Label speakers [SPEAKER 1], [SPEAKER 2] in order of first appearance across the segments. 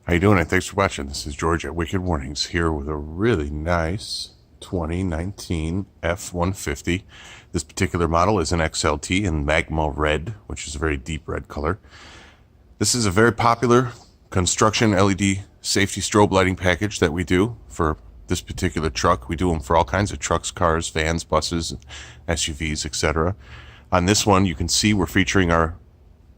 [SPEAKER 1] How you doing? And thanks for watching. This is George at Wicked Warnings here with a really nice 2019 F-150. This particular model is an XLT in magma red, which is a very deep red color. This is a very popular construction LED safety strobe lighting package that we do for this particular truck. We do them for all kinds of trucks, cars, vans, buses, SUVs, etc. On this one, you can see we're featuring our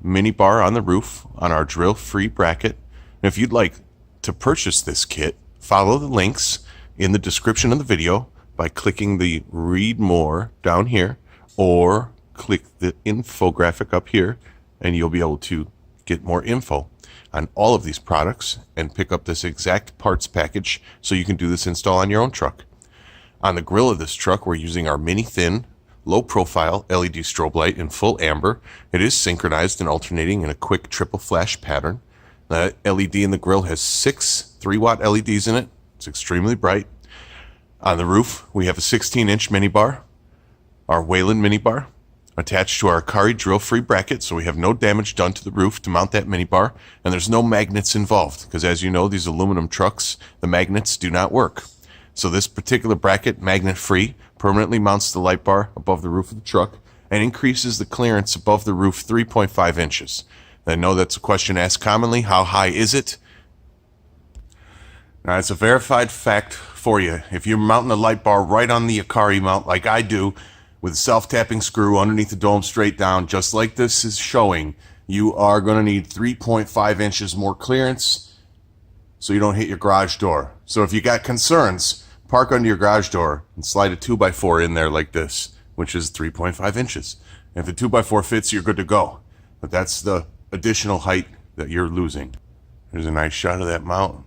[SPEAKER 1] mini bar on the roof on our drill-free bracket. And if you'd like to purchase this kit, follow the links in the description of the video by clicking the read more down here, or click the infographic up here, and you'll be able to get more info on all of these products and pick up this exact parts package so you can do this install on your own truck. On the grill of this truck, we're using our mini thin, low profile LED strobe light in full amber. It is synchronized and alternating in a quick triple flash pattern. The LED in the grill has 6 3-watt LEDs in it. It's extremely bright. On the roof, we have a 16-inch mini bar, our Wayland mini bar, attached to our Acari drill-free bracket, so we have no damage done to the roof to mount that mini bar, and there's no magnets involved, because as you know, these aluminum trucks, the magnets do not work. So this particular bracket, magnet-free, permanently mounts the light bar above the roof of the truck and increases the clearance above the roof 3.5 inches. I know that's a question asked commonly. How high is it? Now, it's a verified fact for you. If you're mounting a light bar right on the Acari mount like I do, with a self-tapping screw underneath the dome straight down, just like this is showing, you are going to need 3.5 inches more clearance so you don't hit your garage door. So if you got concerns, park under your garage door and slide a 2x4 in there like this, which is 3.5 inches. And if the 2x4 fits, you're good to go. But that's the additional height that you're losing. There's a nice shot of that mount.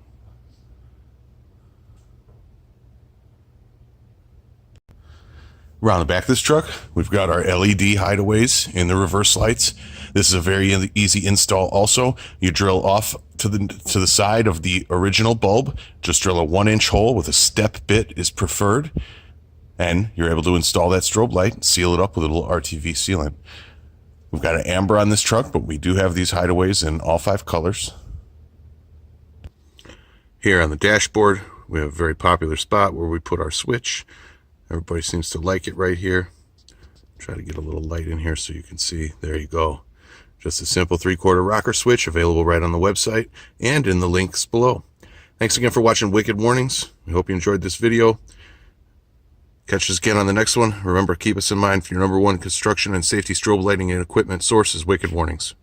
[SPEAKER 1] Around the back of this truck, we've got our LED hideaways in the reverse lights. This is a very easy install also. You drill off to the side of the original bulb. Just drill a 1-inch hole with a step bit is preferred. And you're able to install that strobe light and seal it up with a little RTV sealant. We've got an amber on this truck, but we do have these hideaways in all 5 colors. Here on the dashboard, we have a very popular spot where we put our switch. Everybody seems to like it right here. Try to get a little light in here so you can see. There you go. Just a simple 3/4 rocker switch available right on the website and in the links below. Thanks again for watching Wicked Warnings. We hope you enjoyed this video. Catch us again on the next one. Remember, keep us in mind for your #1 construction and safety strobe lighting and equipment source is Wicked Warnings.